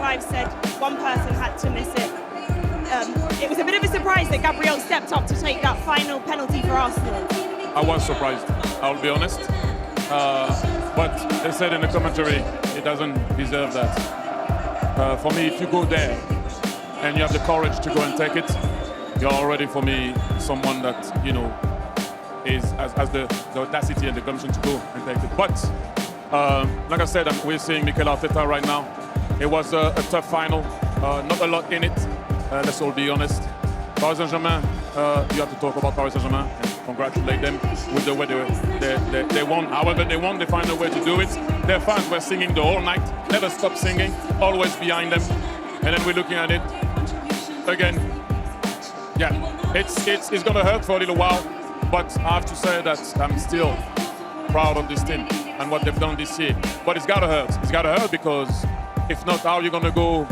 Clive said one person had to miss it. It was a bit of a surprise that Gabriel stepped up to take that final penalty for Arsenal. I was surprised, I'll be honest. But they said in the commentary, he doesn't deserve that. For me, if you go there and you have the courage to go and take it, you're already, for me, someone that, has the audacity and the gumption to go and take it. But, like I said, we're seeing Mikel Arteta right now. It was a tough final, not a lot in it, let's all be honest. Paris Saint-Germain, you have to talk about Paris Saint-Germain and congratulate them with the way they won. However they won, they find a way to do it. Their fans were singing the whole night, never stopped singing, always behind them. And then we're looking at it again. Yeah, it's gonna hurt for a little while, but I have to say that I'm still proud of this team and what they've done this year. But it's gotta hurt. It's gotta hurt because if not, how are you gonna go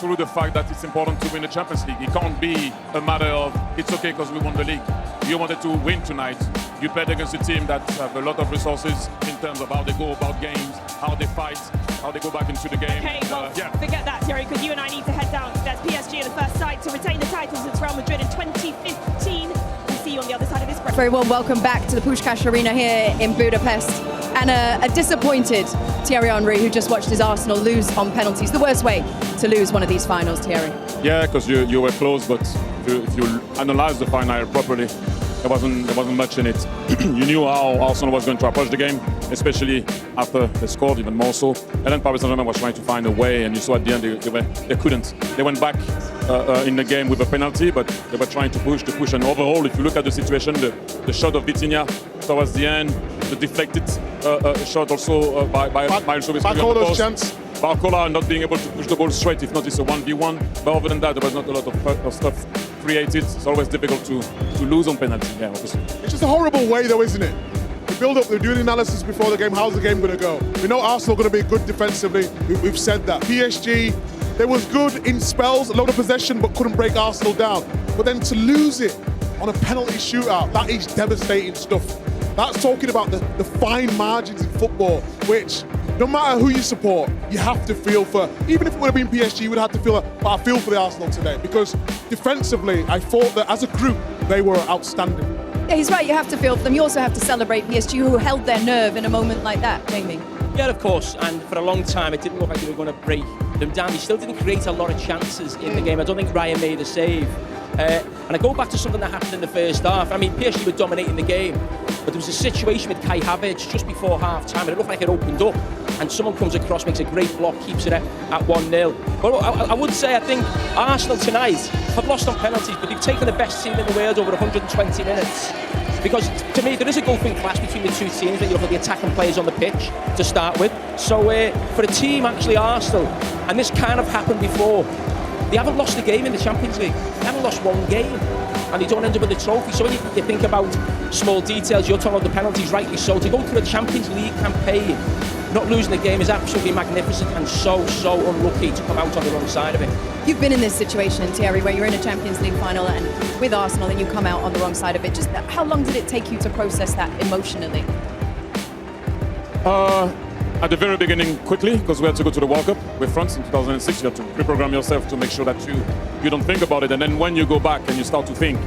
through the fact that it's important to win the Champions League? It can't be a matter of it's okay because we won the league. You wanted to win tonight. You played against a team that have a lot of resources in terms of how they go about games, how they fight, how they go back into the game. Okay, well, forget that, Thierry, because you and I need to head down. There's PSG in the first side to retain the title since Real Madrid in 2015. We'll see you on the other side of this break. Very warm welcome back to the Puskás Arena here in Budapest. And a disappointed Thierry Henry, who just watched his Arsenal lose on penalties. The worst way to lose one of these finals, Thierry. Yeah, because you were close, but if you analyze the final properly, there wasn't much in it. You knew how Arsenal was going to approach the game, especially after they scored, even more so. And then Paris Saint-Germain was trying to find a way, and you saw at the end they couldn't. They went back in the game with a penalty, but they were trying to push. And overall, if you look at the situation, the shot of Vitinha towards the end, the deflected shot also by Miles Lewis. Barcola's chance. Barcola not being able to push the ball straight, if not it's a 1v1. But other than that, there was not a lot of stuff created. It's always difficult to lose on penalty, yeah, obviously. It's just a horrible way though, isn't it? The build-up, they're doing analysis before the game. How's the game going to go? We know Arsenal are going to be good defensively. We've said that. PSG, they was good in spells, a lot of possession, but couldn't break Arsenal down. But then to lose it on a penalty shootout, that is devastating stuff. That's talking about the fine margins in football, which no matter who you support, you have to feel for. Even if it would have been PSG, you would have to feel but I feel for the Arsenal today because defensively, I thought that as a group, they were outstanding. Yeah, he's right, you have to feel for them. You also have to celebrate PSG, who held their nerve in a moment like that, Jamie. Yeah, of course, and for a long time it didn't look like they were going to break them down. They still didn't create a lot of chances in the game. I don't think Ryan made a save. And I go back to something that happened in the first half. I mean, PSG were dominating the game, but there was a situation with Kai Havertz just before half-time, and it looked like it opened up, and someone comes across, makes a great block, keeps it at 1-0. But I would say, I think Arsenal tonight have lost on penalties, but they've taken the best team in the world over 120 minutes. Because, to me, there is a gulfing clash between the two teams when you look at the attacking players on the pitch to start with. So, for a team, actually, Arsenal, and this kind of happened before, they haven't lost a game in the Champions League. They haven't lost one game, and they don't end up with a trophy. So when you think about small details, you're talking about the penalties, rightly so. To go through a Champions League campaign, not losing the game is absolutely magnificent and so unlucky to come out on the wrong side of it. You've been in this situation, Thierry, where you're in a Champions League final and with Arsenal and you come out on the wrong side of it. Just how long did it take you to process that emotionally? At the very beginning, quickly, because we had to go to the World Cup with France in 2006. You have to reprogram yourself to make sure that you don't think about it. And then when you go back and you start to think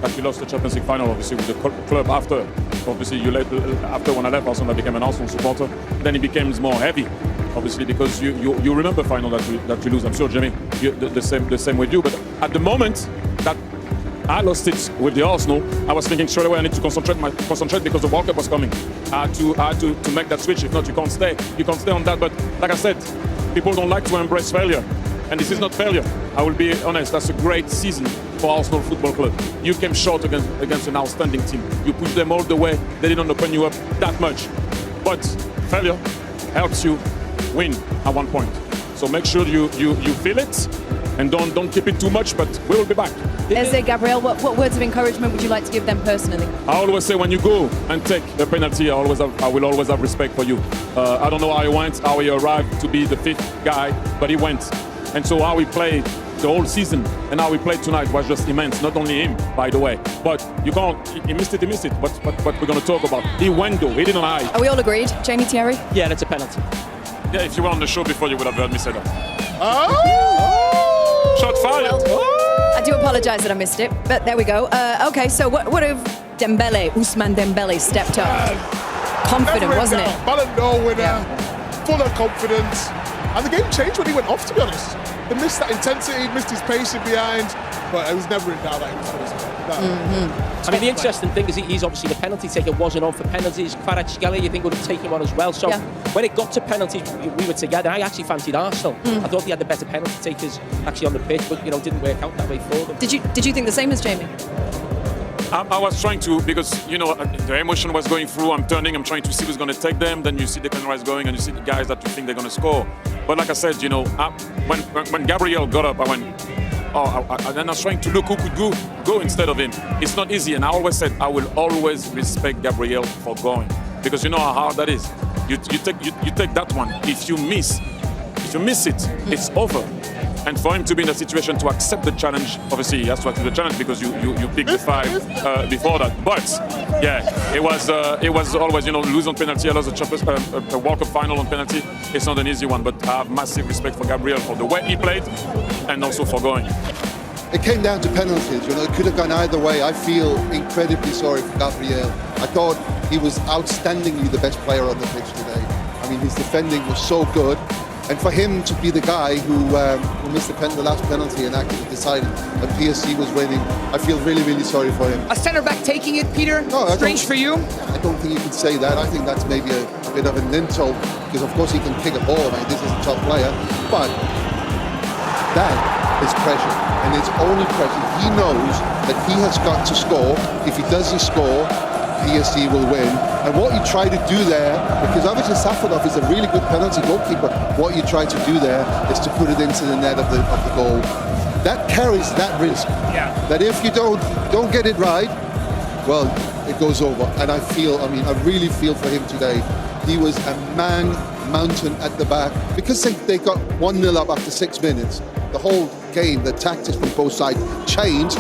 that you lost the Champions League final, obviously, with the club after. Obviously, after when I left Arsenal, I became an Arsenal supporter. Then it becomes more heavy, obviously, because you remember final that you lose. I'm sure, Jimmy, the same with you. But at the moment that I lost it with the Arsenal, I was thinking straight away I need to concentrate because the World Cup was coming. I had to make that switch. If not, you can't stay. You can't stay on that. But like I said, people don't like to embrace failure. And this is not failure. I will be honest, that's a great season for Arsenal Football Club. You came short against an outstanding team. You pushed them all the way. They didn't open you up that much. But failure helps you win at one point. So make sure you feel it and don't keep it too much, but we will be back. Gabriel, what words of encouragement would you like to give them personally? I always say when you go and take a penalty, I will always have respect for you. I don't know how he went, how he arrived to be the fifth guy, but he went. And so how he played the whole season and how he played tonight was just immense. Not only him, by the way, but you can't. He missed it. But we're going to talk about. He went though. He didn't hide. Are we all agreed, Jamie, Thierry? Yeah, that's a penalty. Yeah, if you were on the show before, you would have heard me say that. Oh! Shot fired. I do apologise that I missed it, but there we go. Okay, so what if Dembélé, Ousmane Dembélé stepped up? Confident, wasn't it? Ballon d'Or winner, full of confidence. And the game changed when he went off, to be honest. They missed that intensity, missed his pacing behind, but it was never in doubt that he was going to score. I mean, the interesting thing is he's obviously the penalty taker, wasn't on for penalties. Kvaratskhelia, you think, would have taken one as well. So when it got to penalties, we were together. I actually fancied Arsenal. I thought they had the better penalty takers actually on the pitch, but you know, didn't work out that way for them. Did you think the same as Jamie? I was trying to, because, you know, the emotion was going through. I'm turning, I'm trying to see who's going to take them. Then you see the cameras going and you see the guys that you think they're going to score. But like I said, you know, when Gabriel got up, I went, and then I was trying to look who could go instead of him. It's not easy. And I always said, I will always respect Gabriel for going. Because you know how hard that is. You take that one. If you miss it, it's over. And for him to be in a situation to accept the challenge, obviously he has to accept the challenge because you picked the 5 before that. But yeah, it was always, you know, lose on penalty, lose a World Cup final on penalty. It's not an easy one, but I have massive respect for Gabriel for the way he played and also for going. It came down to penalties, you know, it could have gone either way. I feel incredibly sorry for Gabriel. I thought he was outstandingly the best player on the pitch today. I mean, his defending was so good. And for him to be the guy who missed the last penalty and actually decided that PSG was winning, I feel really, really sorry for him. A centre-back taking it, Peter? No, strange for you? I don't think you can say that. I think that's maybe a bit of an insult, because of course he can kick a ball. I mean, this is a top player. But that is pressure, and it's only pressure. He knows that he has got to score. If he doesn't score, PSG will win. And what you try to do there, because obviously Safarov is a really good penalty goalkeeper, what you try to do there is to put it into the net of the goal. That carries that risk. Yeah. That if you don't get it right, well, it goes over. And I really feel for him today. He was a mountain at the back. Because they got 1-0 up after 6 minutes, the whole game, the tactics from both sides changed.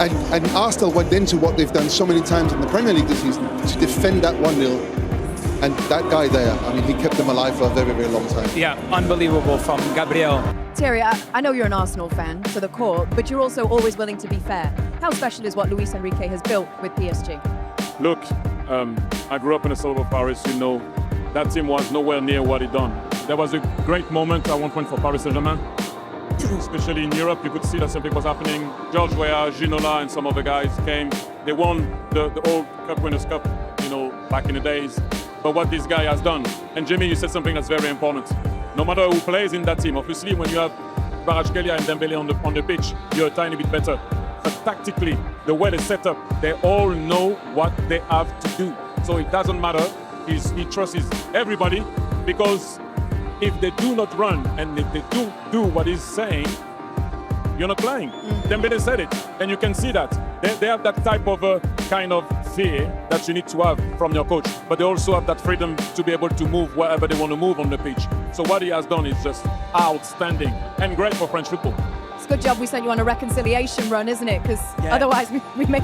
And Arsenal went into what they've done so many times in the Premier League this season, to defend that 1-0. And that guy there, I mean, he kept them alive for a very, very long time. Yeah, unbelievable from Gabriel. Thierry, I know you're an Arsenal fan to the core, but you're also always willing to be fair. How special is what Luis Enrique has built with PSG? Look, I grew up in the suburb of Paris. You know, that team was nowhere near what he done. There was a great moment at one point for Paris Saint-Germain. Especially in Europe, you could see that something was happening. George Weah, Ginola, and some other guys came. They won the old Cup Winners' Cup, you know, back in the days. But what this guy has done, and Jimmy, you said something that's very important. No matter who plays in that team, obviously, when you have Kvaratskhelia and Dembélé on the pitch, you're a tiny bit better. But tactically, the way they set up, they all know what they have to do. So it doesn't matter. He trusts everybody, because if they do not run and if they do what he's saying, you're not playing. Dembélé said it, and you can see that. They have that type of kind of fear that you need to have from your coach, but they also have that freedom to be able to move wherever they want to move on the pitch. So what he has done is just outstanding and great for French football. It's a good job we sent you on a reconciliation run, isn't it? Because otherwise we may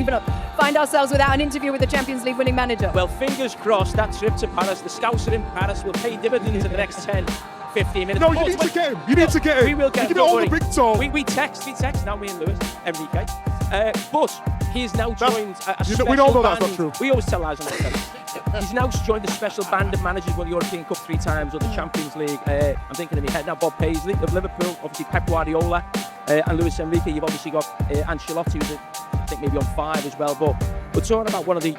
find ourselves without an interview with the Champions League winning manager. Well, fingers crossed, that trip to Paris, the scouts are in Paris, will pay dividends in the next 10-15 minutes. No, you need to get him. You need to get him. We will get him. You can get all the big talk. We text now, me and Luis Enrique. But he's now joined a special we all know band. that's not true. We always tell lies on ourselves. He's now joined a special band of managers, won the European Cup 3 times, or the Champions League. I'm thinking in my head now, Bob Paisley of Liverpool, obviously Pep Guardiola, and Luis Enrique. You've obviously got Ancelotti, who's I think maybe on 5 as well. But we're talking about one of the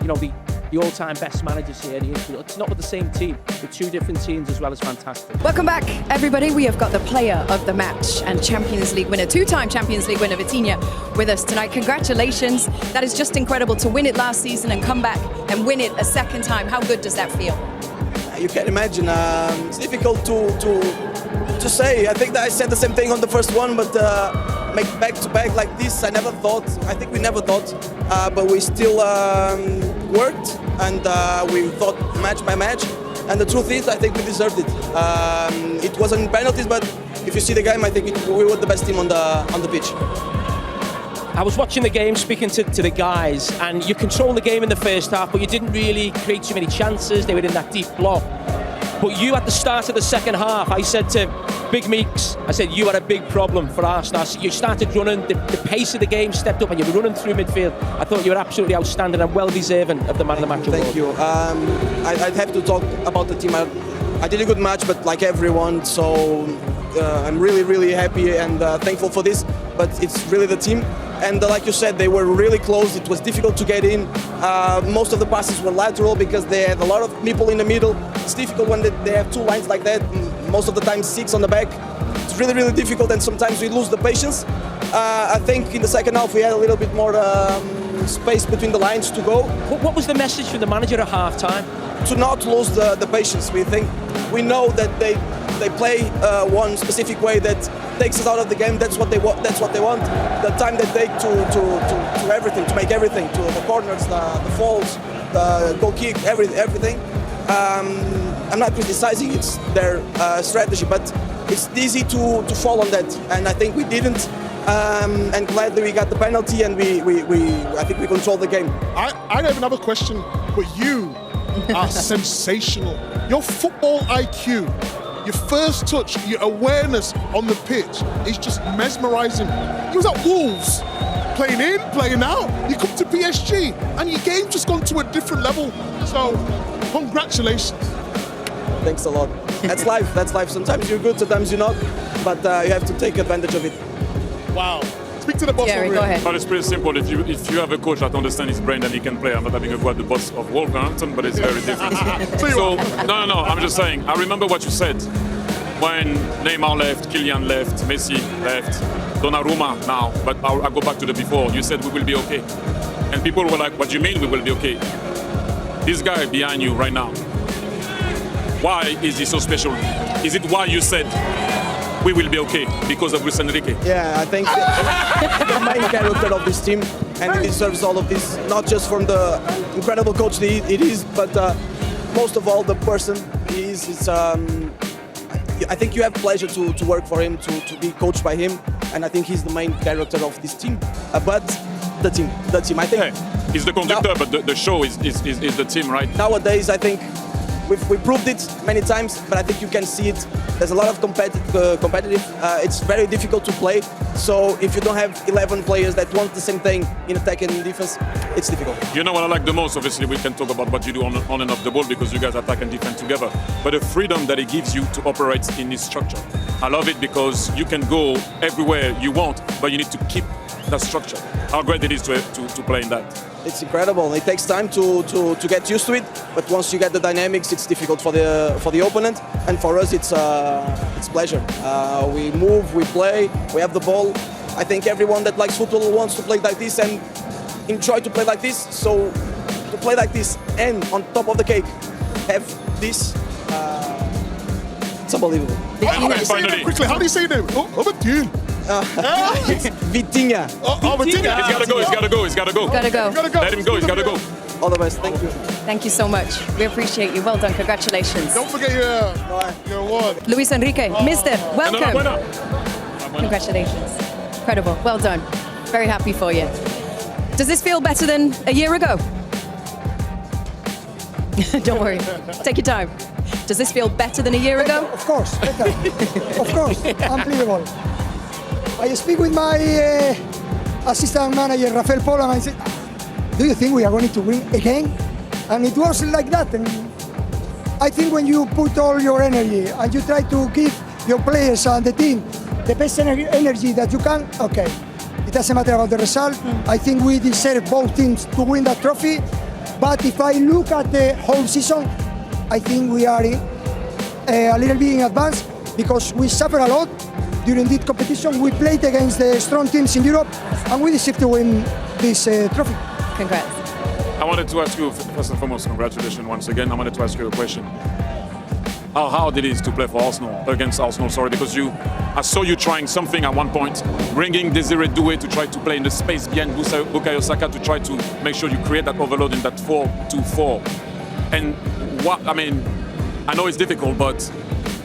all-time best managers here. It's not with the same team, with 2 different teams as well. As fantastic. Welcome back, everybody. We have got the player of the match and Champions League winner, 2-time Champions League winner, Vitinha, with us tonight. Congratulations. That is just incredible to win it last season and come back and win it a second time. How good does that feel? You can imagine. It's difficult to say. I think that I said the same thing on the first one, but make back-to-back like this, I think we never thought, but we still worked, and we thought match by match, and the truth is, I think we deserved it. It wasn't penalties, but if you see the game, I think we were the best team on the pitch. I was watching the game, speaking to the guys, and you controlled the game in the first half, but you didn't really create too many chances. They were in that deep block. But you, at the start of the second half, I said to Big Meeks, I said, you are a big problem for Arsenal. You started running, the pace of the game stepped up, and you were running through midfield. I thought you were absolutely outstanding and well deserving of the man of the match award. Thank you. I'd have to talk about the team. I did a good match, but like everyone, so I'm really, really happy and thankful for this. But it's really the team. And like you said, they were really close. It was difficult to get in. Most of the passes were lateral because they had a lot of people in the middle. It's difficult when they have two lines like that. Most of the time, 6 on the back. It's really, really difficult, and sometimes we lose the patience. I think in the second half we had a little bit more space between the lines to go. What was the message from the manager at half-time? To not lose the patience. We know that they play one specific way that takes us out of the game. That's what they want. The time they take to everything, to make everything, to the corners, the falls, the goal kick, everything. I'm not criticizing it's their strategy, but it's easy to fall on that, and I think we didn't. And glad that we got the penalty, and I think we controlled the game. I don't even have a question, but you are sensational. Your football IQ, your first touch, your awareness on the pitch is just mesmerising. You was at Wolves, playing in, playing out. You come to PSG, and your game just gone to a different level. So, congratulations. Thanks a lot. That's life. That's life. Sometimes you're good, sometimes you're not, but you have to take advantage of it. Wow. Speak to the boss. Thierry, go ahead. But it's pretty simple. If you have a coach that understands his brain, then he can play. I'm not having a go at the boss of Wolverhampton, but it's very different. So, no. I'm just saying. I remember what you said when Neymar left, Kylian left, Messi left, Donnarumma now. But I go back to the before. You said we will be okay, and people were like, "What do you mean we will be okay?" This guy behind you right now. Why is he so special? Is it why you said we will be okay because of Luis Enrique? Yeah, I think the main character of this team, and he deserves all of this, not just from the incredible coach that it is, but most of all the person he is. I think you have pleasure to work for him, to be coached by him, and I think he's the main character of this team. But the team, I think. Yeah, he's the conductor, but the show is the team, right? Nowadays, I think we proved it many times, but I think you can see it. There's a lot of competitive. It's very difficult to play. So if you don't have 11 players that want the same thing in attack and in defense, it's difficult. You know what I like the most? Obviously, we can talk about what you do on and off the ball because you guys attack and defend together. But the freedom that it gives you to operate in this structure, I love it because you can go everywhere you want, but you need to keep that structure. How great it is to play in that. It's incredible. It takes time to get used to it, but once you get the dynamics, it's difficult for the opponent, and for us, it's pleasure. We move, we play, we have the ball. I think everyone that likes football wants to play like this and enjoy to play like this. So to play like this and on top of the cake, have this. It's unbelievable. Finally, Quickly, how do you say your name? Vitinha. Vitinha. Vitinha. He's gotta go. Let him go, he's gotta go. All the best. Thank you. Thank you so much. We appreciate you. Well done. Congratulations. Don't forget your award. Luis Enrique, Mister, welcome. Enhorabuena. Congratulations. Incredible. Well done. Very happy for you. Does this feel better than a year ago? Don't worry. Take your time. Does this feel better than a year ago? Of course, better. Of course, unbelievable. I speak with my assistant manager, Rafael Polo, and I said, do you think we are going to win again? And it was like that. And I think when you put all your energy and you try to give your players and the team the best energy that you can, okay. It doesn't matter about the result. I think we deserve both teams to win that trophy. But if I look at the whole season, I think we are a little bit in advance because we suffer a lot during this competition. We played against the strong teams in Europe and we deserve to win this trophy. Congrats. I wanted to ask you, first and foremost, congratulations once again. I wanted to ask you a question. How hard it is to play for against Arsenal, because I saw you trying something at one point, bringing Desiree Doué to try to play in the space behind Bukayo Saka to try to make sure you create that overload in that 4-2-4. And I know it's difficult, but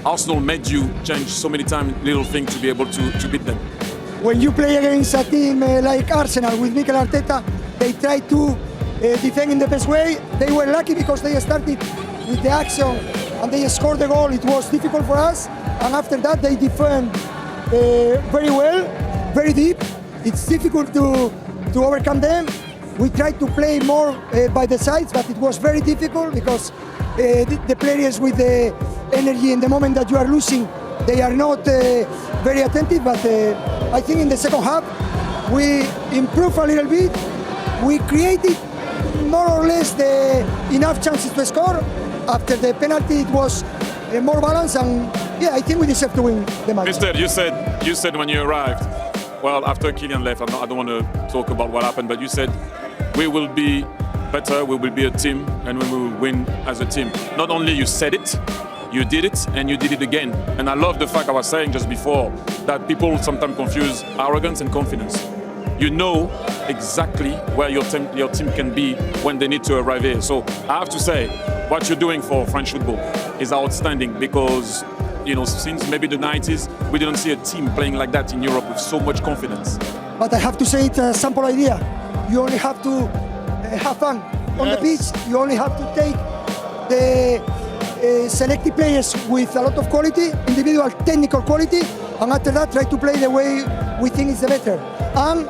Arsenal made you change so many times little things to be able to beat them. When you play against a team like Arsenal with Mikel Arteta, they try to defend in the best way. They were lucky because they started with the action and they scored the goal. It was difficult for us, and after that they defend very well, very deep. It's difficult to overcome them. We tried to play more by the sides, but it was very difficult because the players with the energy in the moment that you are losing, they are not very attentive. But I think in the second half we improved a little bit. We created more or less enough chances to score. After the penalty, it was more balanced, and yeah, I think we deserve to win the match. Mister, you said when you arrived, well, after Kylian left, I don't want to talk about what happened, but you said we will be better, we will be a team, and we will win as a team. Not only you said it, you did it, and you did it again. And I love the fact I was saying just before that people sometimes confuse arrogance and confidence. You know exactly where your team can be when they need to arrive here. So I have to say, what you're doing for French football is outstanding because, you know, since maybe the 90s, we didn't see a team playing like that in Europe with so much confidence. But I have to say it's a simple idea. You only have to have fun on the pitch. You only have to take the selected players with a lot of quality, individual technical quality, and after that try to play the way we think is the better. And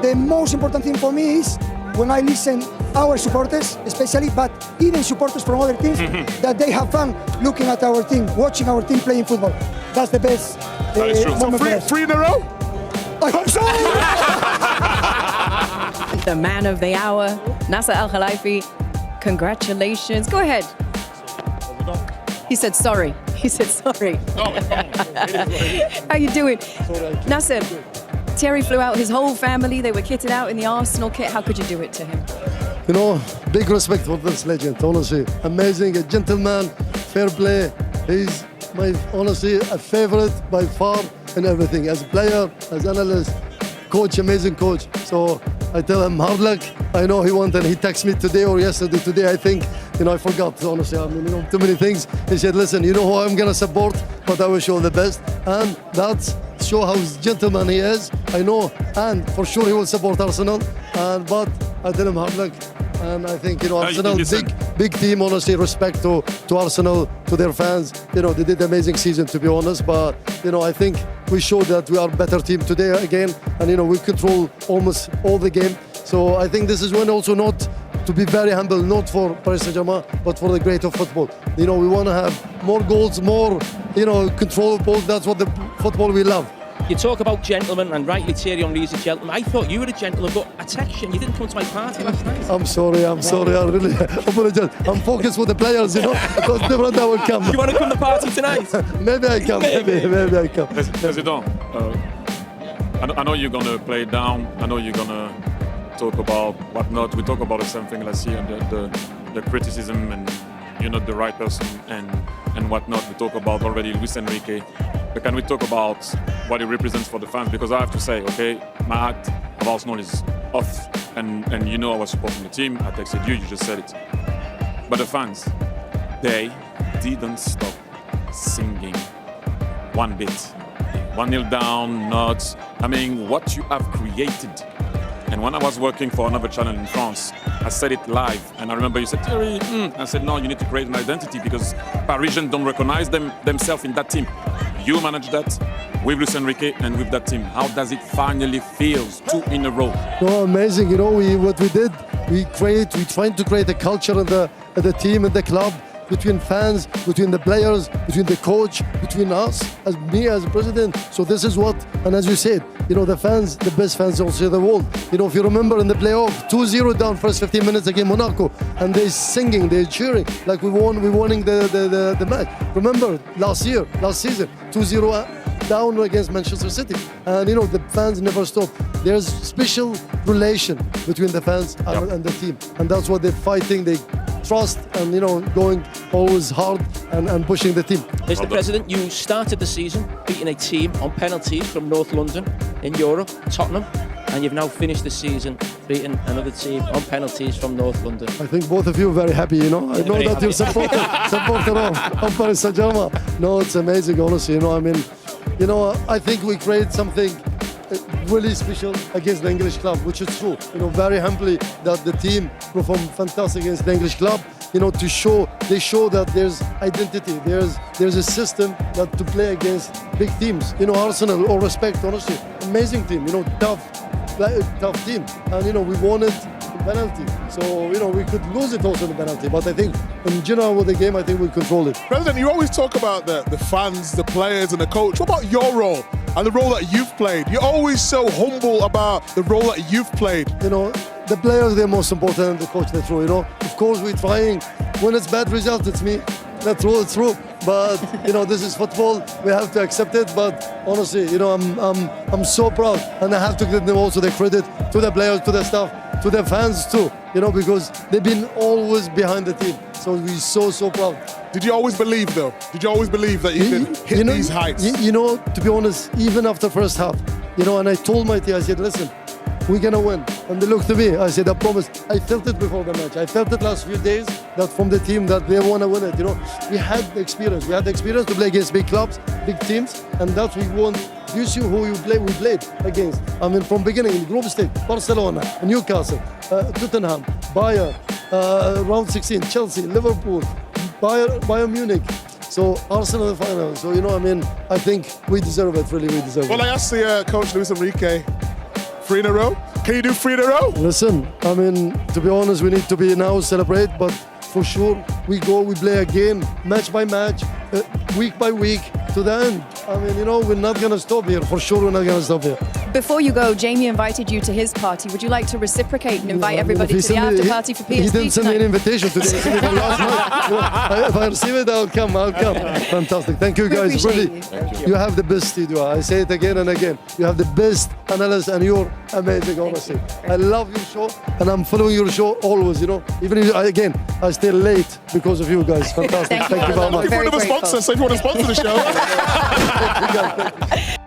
the most important thing for me is when I listen our supporters, especially, but even supporters from other teams, that they have fun looking at our team, watching our team playing football. That's the best moment for us. Three in a row? I hope so! The man of the hour, Nasser Al-Khelaifi. Congratulations. Go ahead. He said sorry. He said sorry. How you doing? Nasser, Thierry flew out his whole family. They were kitted out in the Arsenal kit. How could you do it to him? You know, big respect for this legend, honestly. Amazing, a gentleman, fair play. He's honestly a favorite by far in everything. As a player, as analyst, coach, amazing coach. So I tell him hard luck. I know he wanted, he texted me today or yesterday. Today, I think, you know, I forgot, honestly. I mean, you know, too many things. He said, listen, you know who I'm going to support, but I wish you all the best. And that's show how gentleman he is. I know, and for sure he will support Arsenal. But I tell him hard luck. And I think, you know, Arsenal, big team, honestly, respect to Arsenal, to their fans. You know, they did an amazing season, to be honest. But, you know, I think we showed that we are a better team today again. And, you know, we control almost all the game. So I think this is when also not to be very humble, not for Paris Saint-Germain, but for the great of football. You know, we want to have more goals, more, you know, control of balls. That's what the football we love. You talk about gentlemen, and rightly Thierry Henry is a gentleman. I thought you were a gentleman, but I text you and you didn't come to my party last night. I'm sorry, I really apologize. I'm focused with the players, you know, because different I will come. Do you want to come to the party tonight? Maybe I come, maybe I come. President, I know you're going to play it down. I know you're going to talk about whatnot. We talked about the same thing last year, the criticism and you're not the right person and whatnot. We talk about already Luis Enrique. But can we talk about what it represents for the fans? Because I have to say, okay, my hat of Arsenal is off. And you know I was supporting the team. I texted you, you just said it. But the fans, they didn't stop singing one bit. 1-0 down, not. I mean, what you have created. And when I was working for another channel in France, I said it live. And I remember you said, Thierry, I said, no, you need to create an identity because Parisians don't recognize themselves in that team. You manage that with Luis Enrique and with that team. How does it finally feel? 2 in a row. No, amazing. You know, what we did, we tried to create a culture in the team, in the club, between fans, between the players, between the coach, between us, as me as a president. So this is what, and as you said, you know, the fans, the best fans also in the world. You know, if you remember in the playoff, 2-0 down first 15 minutes against Monaco, and they're singing, they're cheering, like we're winning the match. Remember last season, 2-0 down against Manchester City. And, you know, the fans never stop. There's special relation between the fans and the team. And that's what they're fighting. They trust and, you know, going always hard and pushing the team. Mr. President, you started the season beating a team on penalties from North London in Europe, Tottenham, and you've now finished the season beating another team on penalties from North London. I think both of you are very happy, you know. I know that you're supporter of Paris Saint-Germain. No, it's amazing, honestly, you know. I mean, you know, I think we create something really special against the English club, which is true. You know, very humbly that the team performed fantastic against the English club. you know, they show that there's identity, there's a system that to play against big teams. You know, Arsenal, all respect, honestly, amazing team, you know, tough team, and you know, we won it in penalty. So you know, we could lose it also in the penalty, but I think in general with the game, I think we controlled it. President, you always talk about the fans, the players, and the coach. What about your role and the role that you've played? You're always so humble about the role that you've played. You know, the players, they're most important, and the coach, they're true. You know, of course, we're trying. When it's bad result, it's me. That's true, it's true. But you know, this is football. We have to accept it. But honestly, you know, I'm so proud, and I have to give them also the credit to the players, to the staff, to the fans too. You know, because they've been always behind the team. So we're so proud. Did you always believe, though? Did you always believe that you could hit these heights? You know, to be honest, even after first half, you know, and I told my team, I said, listen, we're gonna win. And they looked to me, I said, I promise. I felt it before the match. I felt it last few days that from the team that they wanna win it. You know, we had the experience. We had the experience to play against big clubs, big teams, and that we won. You see who we played against. I mean, from beginning in group stage, Barcelona, Newcastle, Tottenham, Bayern, round 16, Chelsea, Liverpool, Bayern Munich. So Arsenal in the final. So you know, I mean, I think we deserve it. Really, we deserve it. Well, I asked the coach Luis Enrique, 3 in a row. Can you do 3 in a row? Listen, I mean, to be honest, we need to be now celebrate, but for sure we play again, match by match, week by week to the end. I mean, you know, we're not gonna stop here. For sure, we're not gonna stop here. Before you go, Jamie invited you to his party. Would you like to reciprocate and invite everybody to the after party for PSG He didn't send me an tonight? invitation today. He sent me from last night. You know, if I receive it, I'll come. Fantastic. Thank you, guys. appreciate Really, you have the best studio. I say it again and again. You have the best analysts, and you're amazing, honestly. I love your show, and I'm following your show always. You know, even if I stay late because of you guys. Fantastic. Thank you. Thank you very much. If you want to sponsor, so if you want to sponsor the show. Thank you, guys.